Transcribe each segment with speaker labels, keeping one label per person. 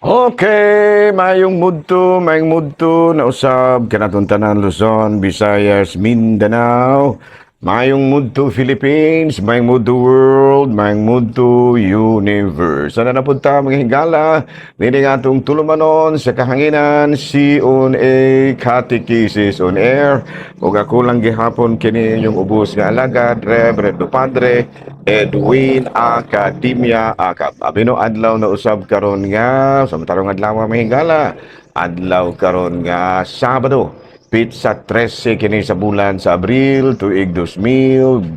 Speaker 1: Okay, mayong mudto na usab kanatong tanan Luzon, Visayas, Mindanao. Mayong mudto Philippines, mayong mudto world, mayong mudto universe. Sana na punta mga higala, nini nga itong tulumanon sa kahanginan, si on a catechesis on air. Kung ako lang gihapon kini yung ubos nga alagad, Reverendo Padre, Edwin Academia Akap. Abino adlaw na usab karon nga samantarong adlaw may hingala. Adlaw karon nga Sabado. Pizza 13 kini sa bulan sa Abril tuig 2024.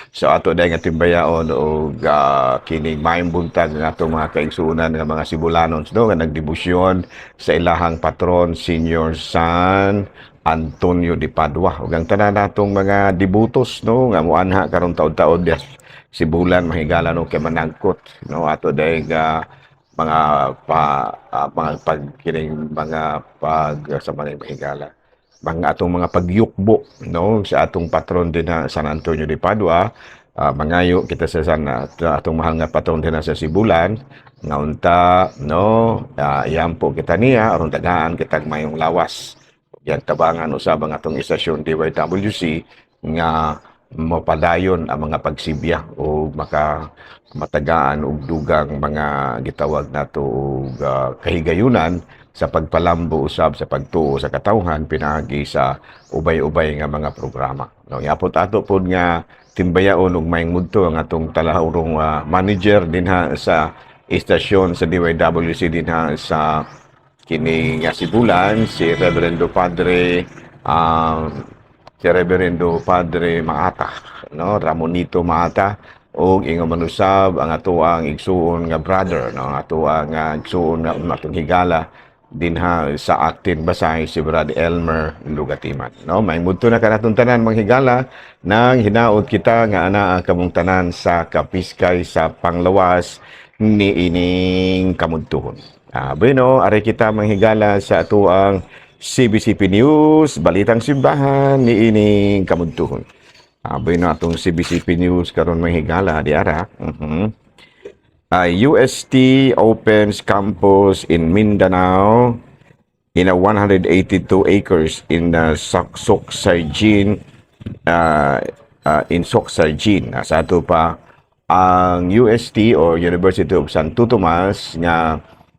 Speaker 1: So ato day nga timbayaon og kini maayong buntag nga atong mga kaigsuonan nga mga Cebulanons no nga nagdebosyon sa ilahang patron Senior San Antonio de Padua ug ang tanan natong mga debutos no nga moanha karon taud-taud si bulan mahigala no kay manangkot no ato day nga mga mga pagkining mga pag sa manay mahigala mga atong mga pagyukbo no sa atong patron din na San Antonio de Padua. Mangayo kita sa atong mahal nga patron din na sa Sibulan nga unta no yan po kita niya aron tagaan kitag mayong lawas yan tabangan usab ang atong istasyon DYWC nga mapadayon ang mga pagsibya o matagaan og dugang mga gitawag nato og kahigayunan sa pagpalambo usab sa pagtuo sa katawhan pinagi sa ubay-ubay nga mga programa. No, yapot ato pod nga timbayaon og maayong mudto ang atong talahurong manager dinha sa istasyon sa DYWC dinha sa kini nga sibulan si Reverendo Padre Maata, no? Ramonito Maata o ingon manusab ang ato ang igsuon nga brother, no? Ang ato ang igsuon nga atong higala dinha sa Actin Basay si Brad Elmer Lugatiman, no? May mudto na kanatong tanan mga higala nang hinaot kita nga anaa kamong tanan sa kapiskay sa panglawas ni ining kamudtuhon. Bueno, ari kita mga higala sa ato ang CBCP News, Balitang Simbahan ni ining kamudtuhon. Aboy na atong CBCP News karon may higala di ara. UST opens campus in Mindanao in a 182 acres in Socsargin in Socsargin. Sa ato pa ang UST or University of Santo Tomas nga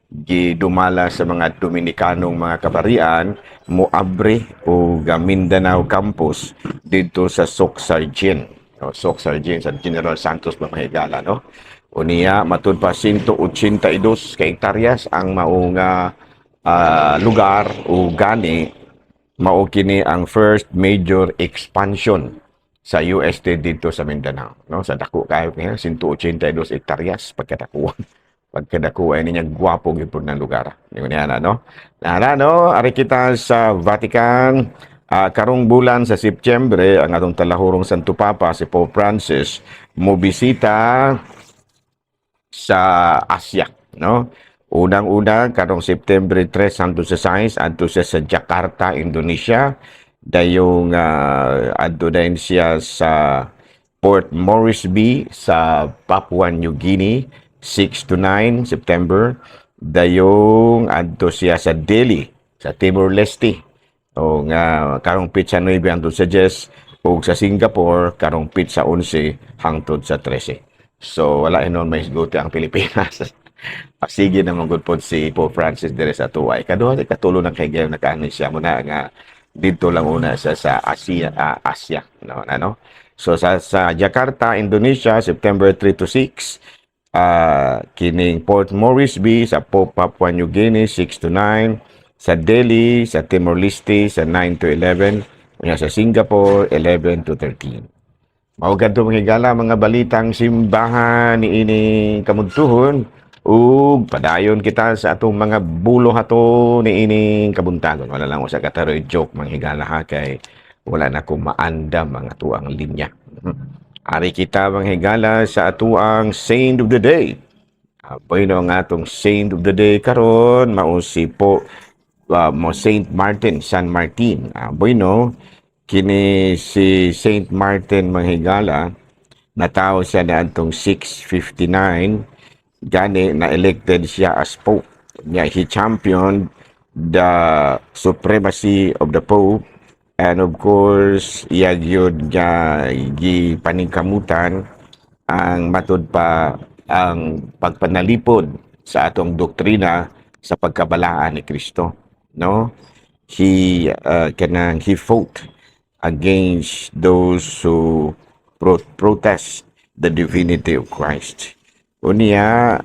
Speaker 1: gidumala sa mga Dominikanong mga kabarian moabre o Mindanao campus dito sa Socsargin. Socsargin sa General Santos Mamahigala, no? Unya matud pa 182 ka hektaryas ang mao nga lugar o gani mao kini ang first major expansion sa UST dito sa Mindanao, no? Sa dako kayo 182 hektaryas pagkadako ay niya gwapo gipod ng lugar. Ingon niya no. No, ari kita sa Vatican karong bulan sa Setyembre ang atong talahurong Santo Papa si Pope Francis mobisita sa Asia, no. Unang-una karong September 3 santo sa Science adto sa Jakarta, Indonesia. Dayong adto din siya sa Port Moresby sa Papua New Guinea 6 to 9 September. Dayong adto siya sa Delhi sa Timor-Leste o nga karong pitsa 9 hangtod sa 10 ug sa Singapore karong pitsa 11 hangtod sa 13. So wala inon may isguti ang Pilipinas. Sige naman good po si Pope Francis dire sa tuway. Kaduha katulo ng kay gayon nakaani siya muna nga dito lang una sa Asia no ano. So sa Jakarta, Indonesia September 3 to 6. Kining Port Moresby sa Papua New Guinea 6 to 9, sa Delhi sa Timor-Leste sa 9 to 11, sa Singapore 11 to 13. Maugad to mga higala mga balitang simbahan ni ining kamudtuhon ug padayon kita sa atong mga bulo hato ni ining kabuntagon. Wala lang usa ka taroy joke mga higala ha kay wala na ko maandam mga tuang linya. Ari kita mga higala sa atuang Saint of the Day. Bueno nga atong Saint of the Day karon mao si Saint Martin, San Martin. Bueno kini si Saint Martin mga higala natawo siya na atong 659 gani na elected siya as Pope Yeah, he championed the supremacy of the Pope, and of course iya gyud nga gipaningkamutan ang matud pa ang pagpanalipod sa atong doktrina sa pagkabalaan ni Kristo, no? He fought against those who protest the divinity of Christ. Unya,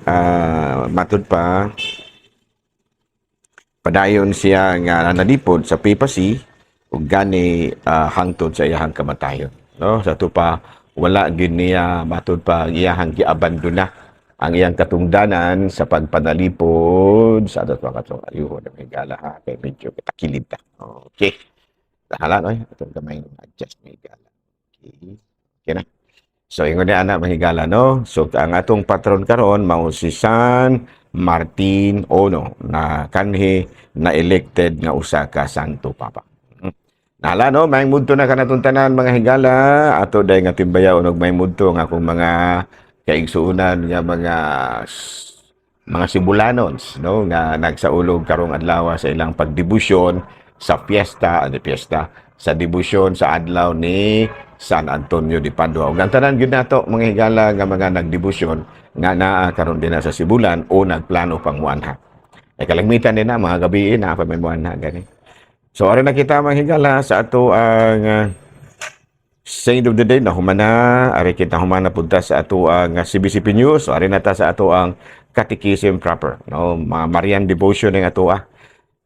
Speaker 1: matud pa, padayon siya nga nalipod sa papacy ug gani hangtod sa iyahang kamatayon, no? Sa to pa wala gyud niya matud pa iyahang giabandona ang iyang katungdanan sa pagpanalipod sa ato mga katong ayuho na may gala ha kay medyo kitakilid ta. Okay. Lahala no atong gamay adjust may gala. Okay. Okay na. So ingon ni ana mahigala no. So ang atong patron karon mao si San Martin Ono na kanhi na elected nga usa ka santo papa. Nala no, may mudto na kanatong tanan mga higala ato day nga timbayaw og may mudto nga akong mga kaigsuunan nga mga Cebulanons no nga nagsaulog karong adlaw sa ilang pagdebosyon sa fiesta sa debosyon sa adlaw ni San Antonio de Padua. Ug ang tanan gyud nato mga higala nga mga nagdebosyon nga naa karon din sa Sibulan o nagplano pang muanha. Ay kalagmitan din na mga gabi na pa may muanha gani. So, ari na kita mga higala sa ato ang Saint of the Day na humana. Ari kita humana punta sa ato ang CBCP News. So, ari na ta sa ato ang Catechism Proper. No? Marian Devotion ng ato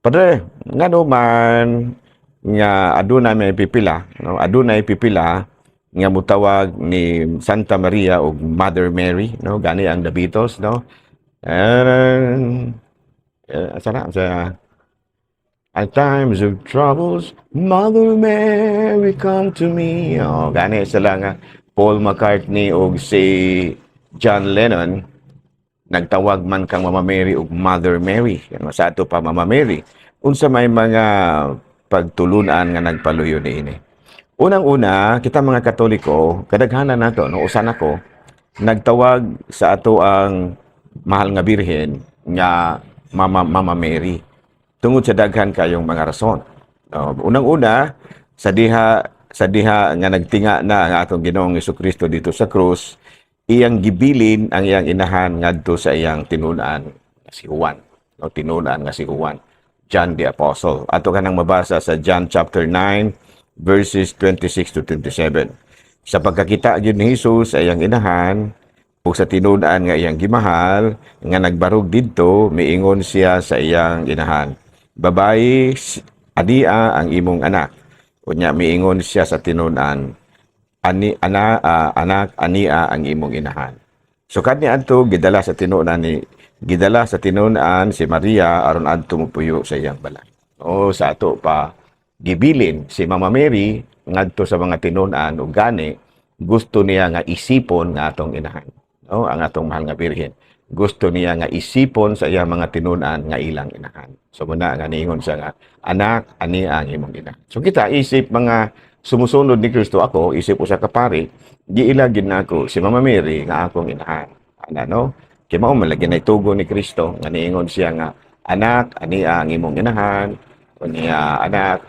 Speaker 1: Padre, nga no man nga aduna may pipila. No? Aduna pipila nga mutawag ni Santa Maria o Mother Mary. No? Gani ang the Beatles. No? At times of troubles, Mother Mary come to me. Oh, gani sila nga Paul McCartney o si John Lennon nagtawag man kang Mama Mary o Mother Mary. Sa ato pa Mama Mary. Unsa may mga pagtulunan nga nagpaluyo niini. Unang-una, kita mga Katoliko, kadaghanan nato no usan ako nagtawag sa ato ang mahal nga birhen nga Mama Mary. Tungod sa daghan kayong mga rason. Unang-una, sa diha nga nagtinga na ang atong Ginoong Jesucristo dito sa krus, iyang gibilin ang iyang inahan ngadto sa iyang tinunan nga si Juan. No, tinunan nga si Juan, John the Apostle. Ato kanang mabasa sa John chapter 9 verses 26 to 27. Sa pagkakita gyud ni Jesus sa iyang inahan, ug sa tinunan nga iyang gimahal, nga nagbarog didto, miingon siya sa iyang inahan, babayi, adia ang imong anak. Unya miingon siya sa tinunan, anak ania ang imong inahan. So kani adto gidala sa tinunan si Maria aron adto mopuyo sa iyang balay. O sa ato pa gibilin si Mama Mary ngadto sa mga tinunan ug gani gusto niya nga isipon nga atong inahan. O ang atong mahal nga birhen. Gusto niya nga isipon sa iyang mga tinunan nga ilang inahan. So muna nga niingon siya nga, anak, ani ang imong inahan. So kita isip mga sumusunod ni Kristo ako, isip usa ka pari, giilagin na ako si Mama Mary nga akong inahan. No? Kaya mao malagyan na itugo ni Kristo nga niingon siya nga, anak, ani ang imong inahan, o niya anak,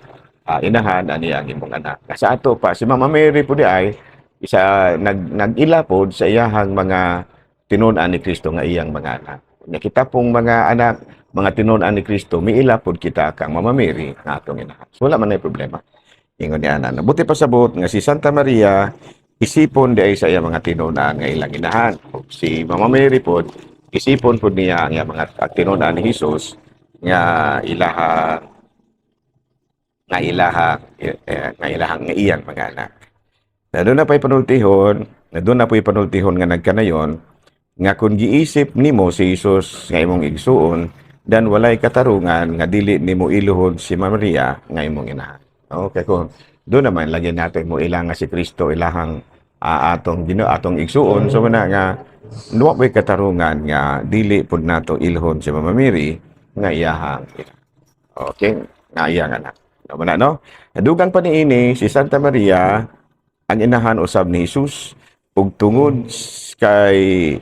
Speaker 1: inahan, ani ang imong anak. Sa ato pa, si Mama Mary po di ay, isa nag-ila po sa iyahang mga tinunan ni Kristo nga iyang mga anak. Nga kita pong mga anak, mga tinunan ni Kristo, miila po kita kang Mama Mary nga atong inahan. So, wala man na problema. Ingon ni Ana. Buti pasabot nga si Santa Maria, isipon di ay sa iyang mga tinunan nga ilang inahan. Si Mama Mary po, isipon po niya ang iyang mga tinunan ni Jesus nga ilahang nga iyang mga anak. Na doon na po'y panultihon nga nagkanayon, nga kung giisip nimo si Jesus nga imong igsuon, dan walay katarungan nga dili nimo iluhod si Maria nga imong inahan. Okay, kung doon naman lagyan natin mo ilang nga si Kristo ilahang atong igsuon, so na nga nuwa po'y katarungan nga dili pud nato iluhod si Mama Mary nga iyahang inahan. Okay, nga iyang anak. No? Nadugang pa niini si Santa Maria ang inahan usab ni Jesus ug tungod kay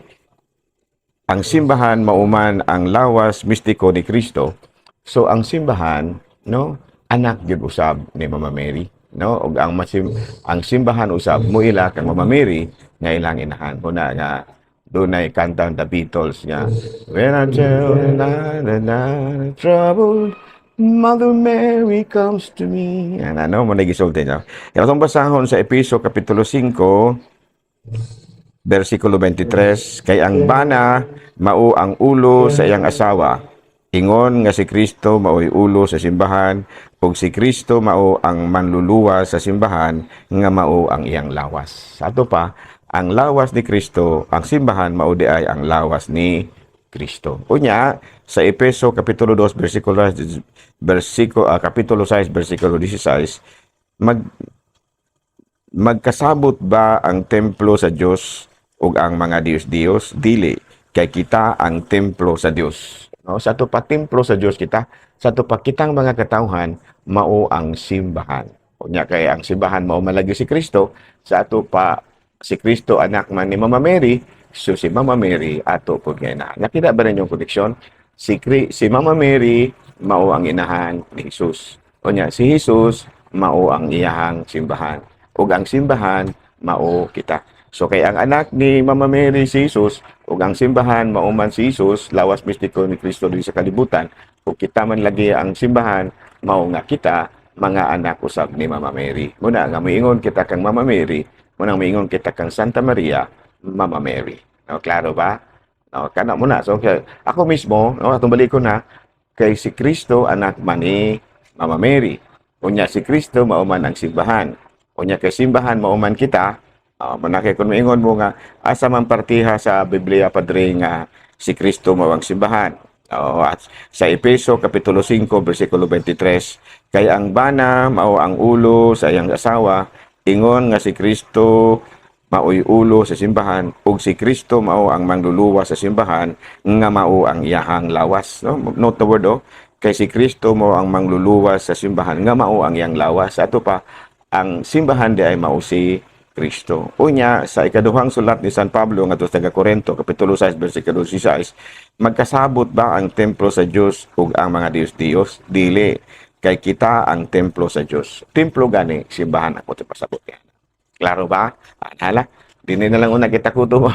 Speaker 1: ang simbahan mauman ang lawas mistiko ni Kristo. So ang simbahan, no, anak gyud usab ni Mama Mary, no? Ug ang simbahan usab moila kang Mama Mary nga ilang inahan. Una nga dunay kantang The Beatles nga When I'm troubled, Mother Mary comes to me. Ano mo nagisulti niya. Atong basahon sa Efeso kapitulo 5 versikulo 23, kay ang bana mao ang ulo sa iyang asawa. Ingon nga si Kristo mao'y ulo sa simbahan, ug si Kristo mao ang manluluwa sa simbahan nga mao ang iyang lawas. Sa ato pa, ang lawas ni Kristo, ang simbahan mao di ay ang lawas ni Kristo. Unya sa Efeso kapitulo 2 kapitulo 6 versikulo 16, magkasabot ba ang templo sa Dios ug ang mga Dios dili kay kita ang templo sa Dios. No, sa ato pa templo sa Dios kita, sa ato pa kitang mga katawhan mao ang simbahan. Unya kay ang simbahan mao malagi si Kristo, sa ato pa si Kristo anak man ni Mama Mary, so si Mama Mary ato pud nga ina. Nakita ba ninyong koneksyon? Si Mama Mary mao ang inahan ni Jesus. Unya si Jesus mao ang iyahang simbahan. Ug ang simbahan mao kita. So kay ang anak ni Mama Mary si Jesus ug ang simbahan mao man si Jesus, lawas mistiko ni Kristo diri sa kalibutan. Ug kita man lagi ang simbahan mao nga kita mga anak usab ni Mama Mary. Muna nga moingon kita kang Mama Mary, muna moingon kita kang Santa Maria, Mama Mary. No, klaro ba? No, kana muna. So kay ako mismo, no, atong balik ko na kay si Kristo anak man ni Mama Mary. Unya si Kristo mao man ang simbahan. Unya kay simbahan mao man kita, manakay kung maingon mo nga asa man partiha sa Biblia padre nga si Kristo mao ang simbahan. At sa Efeso kapitulo 5 bersikulo 23, kay ang bana mao ang ulo sa iyang asawa, ingon nga si Kristo mao'y ulo sa simbahan ug si Kristo mao ang mangluluwa sa simbahan nga mao ang iyahang lawas. No? Note the word, kay si Kristo mao ang mangluluwa sa simbahan nga mao ang iyang lawas. Ato pa ang simbahan di ay mao si Kristo. Unya sa ikaduhang sulat ni San Pablo ngadto sa Corinto kapitulo 6 bersikulo 16, magkasabot ba ang templo sa Dios ug ang mga Dios? Dili, kay kita ang templo sa Dios. Templo gani simbahan ako ti pasabot yan. Klaro ba? Hala, dini na lang una kita kuto.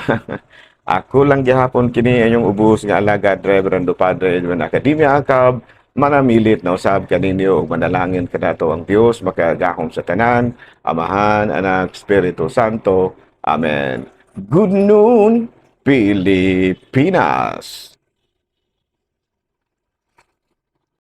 Speaker 1: Ako lang gihapon kini inyong ubos nga alagad Reverendo Padre Edwin Academia Akab, manamilit na usab kaninyo ug manalangin kanato ang Dios makagahom sa tanan, Amahan, Anak, Espiritu Santo. Amen. Good noon, Pilipinas.